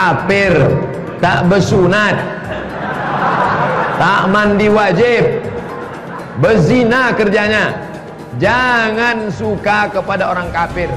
kafir, tak bersunat, tak mandi wajib, berzina kerjanya. Jangan suka kepada orang kafir.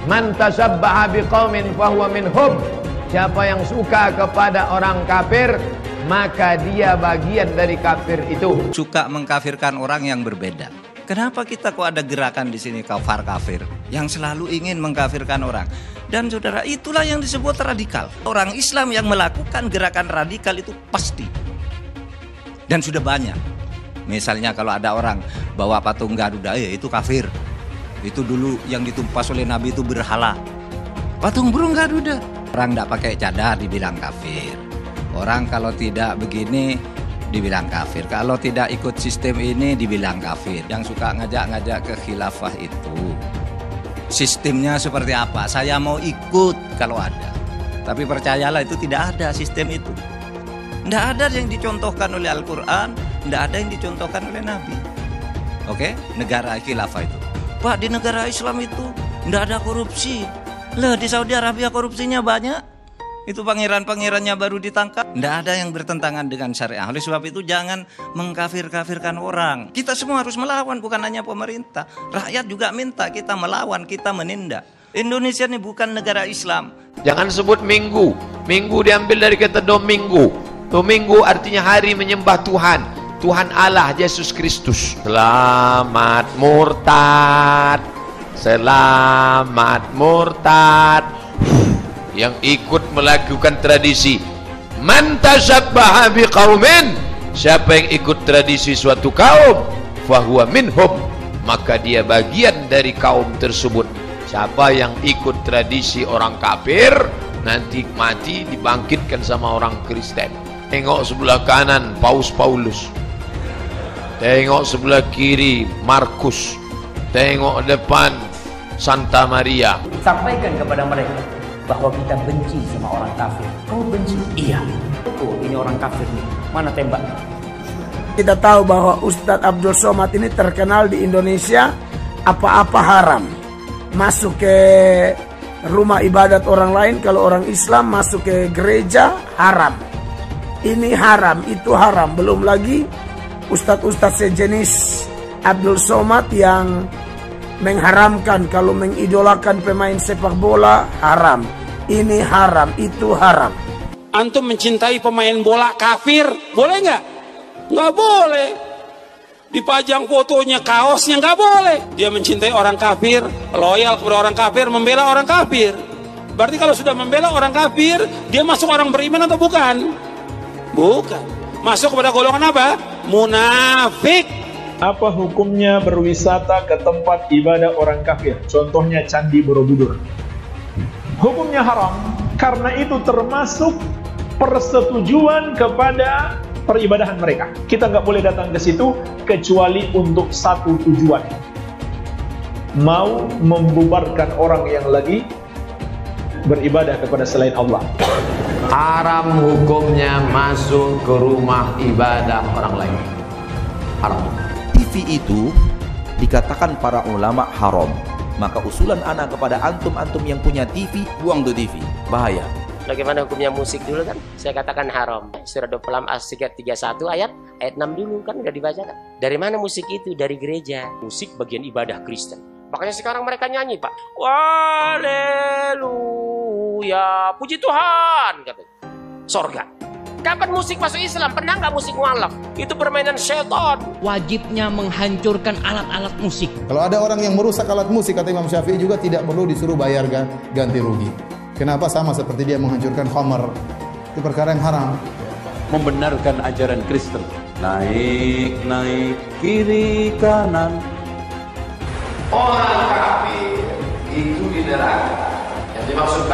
Man tasabbaha biqaumin fahuwa minhum. Siapa yang suka kepada orang kafir, maka dia bagian dari kafir itu. Suka mengkafirkan orang yang berbeda. Kenapa kita kok ada gerakan di sini kafar kafir yang selalu ingin mengkafirkan orang? Dan saudara, itulah yang disebut radikal. Orang Islam yang melakukan gerakan radikal itu pasti. Dan sudah banyak. Misalnya kalau ada orang bawa patung Garuda, itu kafir. Itu dulu yang ditumpas oleh Nabi itu berhala. Patung burung Garuda. Orang tidak pakai cadar dibilang kafir. Orang kalau tidak begini dibilang kafir. Kalau tidak ikut sistem ini dibilang kafir. Yang suka ngajak-ngajak ke khilafah itu sistemnya seperti apa? Saya mau ikut kalau ada. Tapi percayalah itu tidak ada sistem itu. Tidak ada yang dicontohkan oleh Al-Quran, tidak ada yang dicontohkan oleh Nabi. Oke? Negara khilafah itu. Pak, di negara Islam itu tidak ada korupsi. Lah, di Saudi Arabia korupsinya banyak. Itu pangeran-pangerannya baru ditangkap. Tidak ada yang bertentangan dengan syariah. Oleh sebab itu jangan mengkafir-kafirkan orang. Kita semua harus melawan, bukan hanya pemerintah. Rakyat juga minta kita melawan, kita menindak. Indonesia ini bukan negara Islam. Jangan sebut minggu. Minggu diambil dari kata domingo. Domingo artinya hari menyembah Tuhan. Tuhan Allah, Yesus Kristus. Selamat murtad. Selamat murtad. Yang ikut melakukan tradisi. Man tasabbaha biqaumin. Siapa yang ikut tradisi suatu kaum, fahuwa minhum, maka dia bagian dari kaum tersebut. Siapa yang ikut tradisi orang kafir, nanti mati dibangkitkan sama orang Kristen. Tengok sebelah kanan Paus Paulus, tengok sebelah kiri Markus, tengok depan Santa Maria. Sampaikan kepada mereka bahwa kita benci sama orang kafir. Kau benci? Iya. Oh, ini orang kafir nih. Mana tembak? Kita tahu bahwa Ustadz Abdul Somad ini terkenal di Indonesia apa-apa haram. Masuk ke rumah ibadat orang lain, kalau orang Islam masuk ke gereja haram. Ini haram, itu haram. Belum lagi ustadz-ustadz sejenis Abdul Somad yang mengharamkan kalau mengidolakan pemain sepak bola haram. Ini haram, itu haram. Antum mencintai pemain bola kafir, boleh nggak? Nggak boleh. Dipajang fotonya, kaosnya, nggak boleh. Dia mencintai orang kafir, loyal kepada orang kafir, membela orang kafir. Berarti kalau sudah membela orang kafir, dia masuk orang beriman atau bukan? Bukan. Masuk kepada golongan apa? Munafik. Apa hukumnya berwisata ke tempat ibadah orang kafir? Contohnya Candi Borobudur. Hukumnya haram, karena itu termasuk persetujuan kepada peribadahan mereka. Kita nggak boleh datang ke situ kecuali untuk satu tujuan. Mau membubarkan orang yang lagi beribadah kepada selain Allah. Haram hukumnya masuk ke rumah ibadah orang lain. Haram. TV itu dikatakan para ulama haram. Maka usulan anak kepada antum-antum yang punya TV, buang tuh TV. Bahaya. Bagaimana hukumnya musik dulu kan? Saya katakan haram. Surah 26 As-Sikat 31 ayat 6 dulu kan udah dibacakan. Dari mana musik itu? Dari gereja. Musik bagian ibadah Kristen. Makanya sekarang mereka nyanyi, Pak. Haleluya, puji Tuhan, katanya. Sorga. Kapan musik masuk Islam? Pernah nggak musik mualaf? Itu permainan setan. Wajibnya menghancurkan alat-alat musik. Kalau ada orang yang merusak alat musik, kata Imam Syafi'i juga tidak perlu disuruh bayar ganti rugi. Kenapa? Sama seperti dia menghancurkan khamar. Itu perkara yang haram. Membenarkan ajaran Kristen. Naik, naik, kiri, kanan. Orang kafir itu di neraka. Yang dimaksud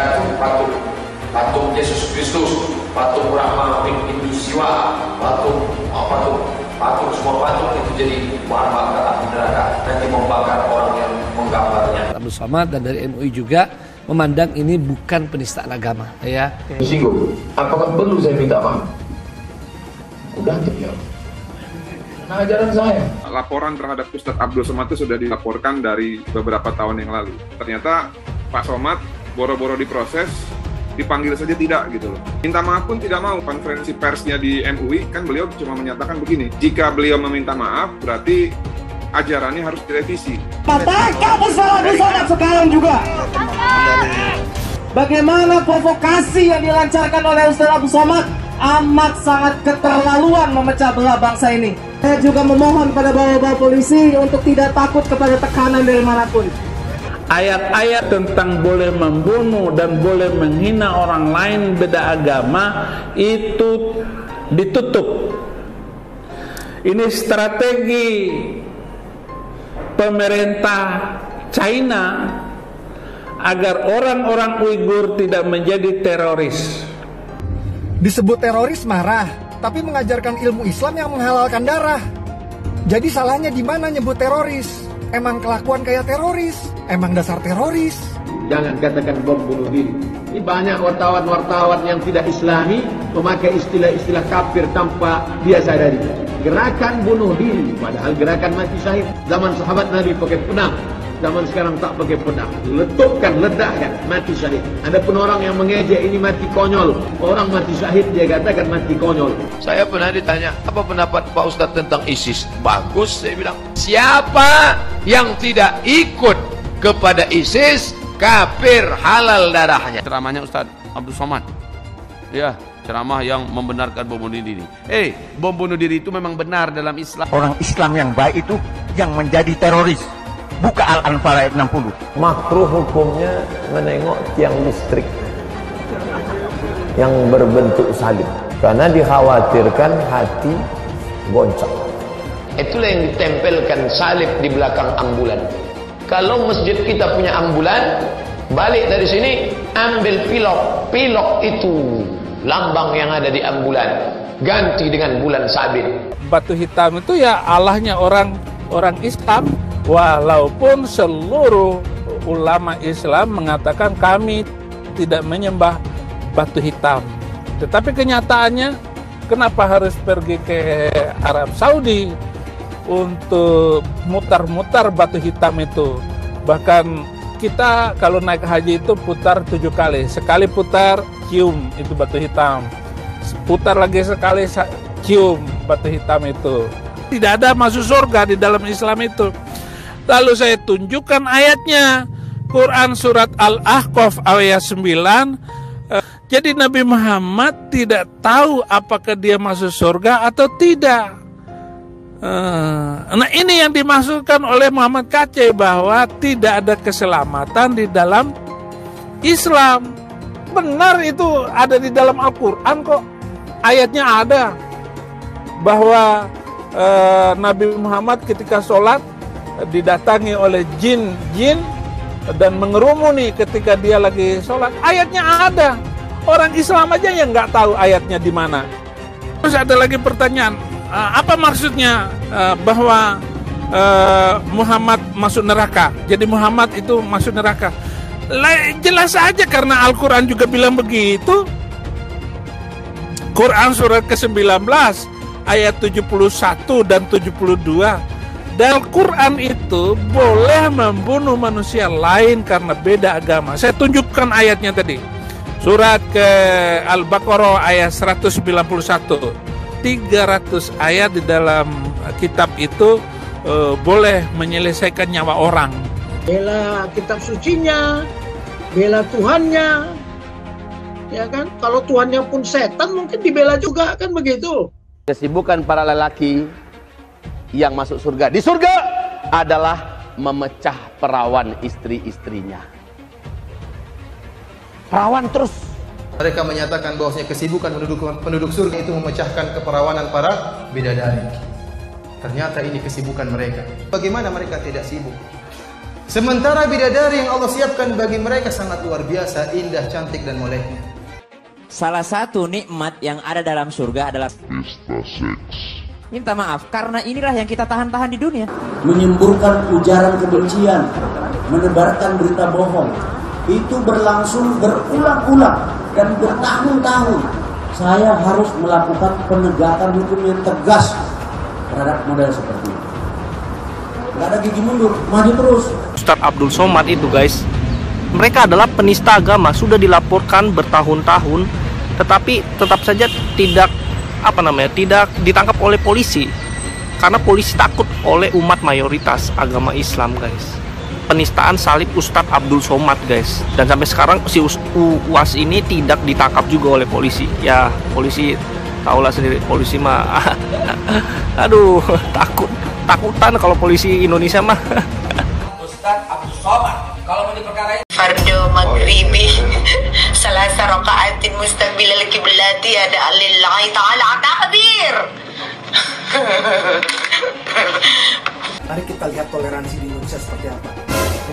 patung Yesus Kristus, patung Brahma, Hindu Siwa, patung semua patung itu jadi bahan bakar api neraka. Nanti membakar orang yang menggambarnya. Abdul Somad dan dari MUI juga memandang ini bukan penistaan agama, ya. Singgung. Apakah perlu saya minta maaf? Udah ya. Nah, ajaran saya. Laporan terhadap Ustadz Abdul Somad itu sudah dilaporkan dari beberapa tahun yang lalu. Ternyata Pak Somad boro-boro diproses, dipanggil saja tidak gitu loh. Minta maaf pun tidak mau. Konferensi persnya di MUI kan beliau cuma menyatakan begini, jika beliau meminta maaf berarti ajarannya harus direvisi. Katakan Ustaz Abdul Somad sekarang juga. Bagaimana provokasi yang dilancarkan oleh Ustaz Abdul Somad amat sangat keterlaluan memecah belah bangsa ini. Saya juga memohon pada bapak-bapak polisi untuk tidak takut kepada tekanan dari manapun. Ayat-ayat tentang boleh membunuh dan boleh menghina orang lain beda agama itu ditutup. Ini strategi pemerintah China agar orang-orang Uighur tidak menjadi teroris. Disebut teroris marah, tapi mengajarkan ilmu Islam yang menghalalkan darah. Jadi salahnya di mana nyebut teroris? Emang kelakuan kayak teroris? Emang dasar teroris? Jangan katakan bom bunuh diri. Ini banyak wartawan-wartawan yang tidak islami memakai istilah-istilah kafir tanpa dia sadari. Gerakan bunuh diri, padahal gerakan mati syahid. Zaman sahabat Nabi pakai pedang, zaman sekarang tak pakai pedang. Letupkan, ledakkan, mati syahid. Ada pun orang yang mengejek ini mati konyol. Orang mati syahid dia katakan mati konyol. Saya pernah ditanya, apa pendapat Pak Ustadz tentang ISIS? Bagus, saya bilang. Siapa yang tidak ikut kepada ISIS, kafir, halal darahnya. Ceramahnya Ustadz Abdul Somad. Ya, ceramah yang membenarkan bom bunuh diri. Bom bunuh diri itu memang benar dalam Islam. Orang Islam yang baik itu yang menjadi teroris. Buka Al-Anfal ayat 60. Makruh hukumnya menengok tiang listrik yang berbentuk salib, karena dikhawatirkan hati goncang. Itulah yang ditempelkan salib di belakang ambulan. Kalau masjid kita punya ambulan, balik dari sini ambil pilok itu lambang yang ada di ambulan, ganti dengan bulan sabit. Batu hitam itu ya Allahnya orang Islam, walaupun seluruh ulama Islam mengatakan kami tidak menyembah batu hitam. Tetapi kenyataannya kenapa harus pergi ke Arab Saudi untuk mutar-mutar batu hitam itu? Bahkan kita kalau naik haji itu putar 7 kali. Sekali putar, cium itu batu hitam. Putar lagi sekali, cium batu hitam itu. Tidak ada masuk surga di dalam Islam itu. Lalu saya tunjukkan ayatnya. Quran surat Al-Ahqaf ayat 9. Jadi Nabi Muhammad tidak tahu apakah dia masuk surga atau tidak. Nah ini yang dimaksudkan oleh Muhammad Kacai, bahwa tidak ada keselamatan di dalam Islam. Benar itu ada di dalam Al-Quran kok. Ayatnya ada bahwa Nabi Muhammad ketika sholat didatangi oleh jin dan mengerumuni ketika dia lagi sholat. Ayatnya ada. Orang Islam aja yang nggak tahu ayatnya di mana. Terus ada lagi pertanyaan, apa maksudnya bahwa Muhammad masuk neraka? Jadi Muhammad itu masuk neraka. Jelas aja karena Al-Quran juga bilang begitu. Quran surat ke-19 ayat 71 dan 72. Dan Al-Quran itu boleh membunuh manusia lain karena beda agama. Saya tunjukkan ayatnya tadi. Surat ke Al-Baqarah ayat 191. 300 ayat di dalam kitab itu boleh menyelesaikan nyawa orang. Bela kitab sucinya, bela Tuhannya, ya kan? Kalau Tuhannya pun setan mungkin dibela juga, kan begitu? Kesibukan para lelaki yang masuk surga di surga adalah memecah perawan istri-istrinya. Perawan terus. Mereka menyatakan bahwasanya kesibukan penduduk surga itu memecahkan keperawanan para bidadari. Ternyata ini kesibukan mereka. Bagaimana mereka tidak sibuk? Sementara bidadari yang Allah siapkan bagi mereka sangat luar biasa, indah, cantik dan moleknya. Salah satu nikmat yang ada dalam surga adalah pesta seks. Minta maaf, karena inilah yang kita tahan-tahan di dunia. Menyemburkan ujaran kebencian, menebarkan berita bohong, itu berlangsung berulang-ulang dan bertahun-tahun. Saya harus melakukan penegakan hukum yang tegas terhadap model seperti ini. Gak ada gigi mundur, maju terus. Ustadz Abdul Somad itu guys, Mereka adalah penista agama, sudah dilaporkan bertahun-tahun, tetapi tetap saja tidak ditangkap oleh polisi, karena polisi takut oleh umat mayoritas agama Islam, guys. Penistaan salib Ustadz Abdul Somad, guys, dan sampai sekarang si UAS ini tidak ditangkap juga oleh polisi. Ya, polisi tahulah sendiri, polisi mah aduh, takutan kalau polisi Indonesia mah. Ustadz Abdul Somad kalau mau diperkarain fardu maghribi salasa raka'atin mustaqbilal qiblati ada lillahi ta'ala takbir. Mari kita lihat toleransi di Indonesia seperti apa.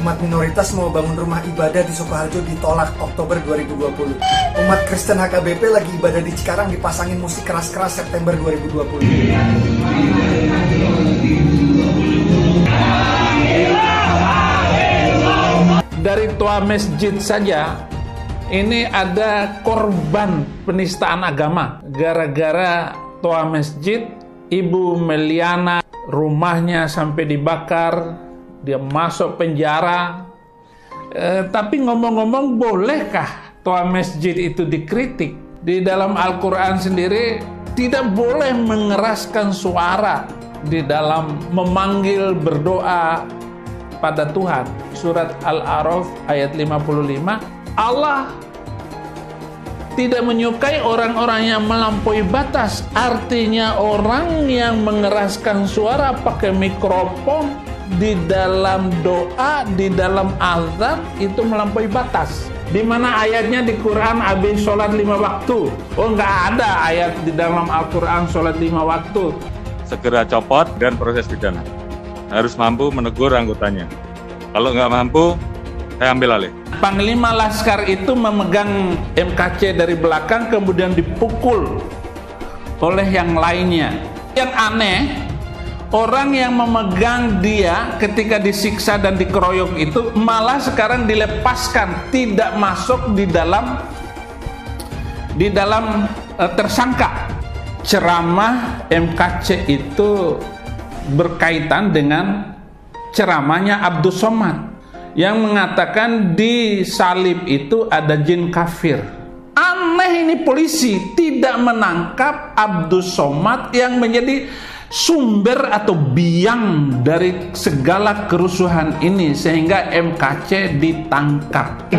Umat minoritas mau bangun rumah ibadah di Sukoharjo ditolak Oktober 2020. Umat Kristen HKBP lagi ibadah di Cikarang dipasangin musik keras-keras September 2020. Dari tua masjid saja ini ada korban penistaan agama gara-gara tua masjid. Ibu Meliana rumahnya sampai dibakar, dia masuk penjara. Tapi ngomong-ngomong, bolehkah tua masjid itu dikritik? Di dalam Al-Quran sendiri tidak boleh mengeraskan suara di dalam memanggil berdoa pada Tuhan. Surat Al-A'raf ayat 55, Allah tidak menyukai orang-orang yang melampaui batas. Artinya orang yang mengeraskan suara pakai mikrofon di dalam doa, di dalam azan itu melampaui batas. Di mana ayatnya di Quran habis sholat 5 waktu? Oh, nggak ada ayat di dalam Al-Quran sholat 5 waktu. Segera copot dan proses pidana. Harus mampu menegur anggotanya. Kalau nggak mampu, saya ambil alih. Panglima Laskar itu memegang MKC dari belakang kemudian dipukul oleh yang lainnya. Yang aneh, orang yang memegang dia ketika disiksa dan dikeroyok itu malah sekarang dilepaskan, tidak masuk di dalam tersangka. Ceramah MKC itu berkaitan dengan ceramahnya Abdul Somad yang mengatakan di salib itu ada jin kafir. Aneh ini, polisi tidak menangkap Abdul Somad yang menjadi sumber atau biang dari segala kerusuhan ini sehingga MKC ditangkap.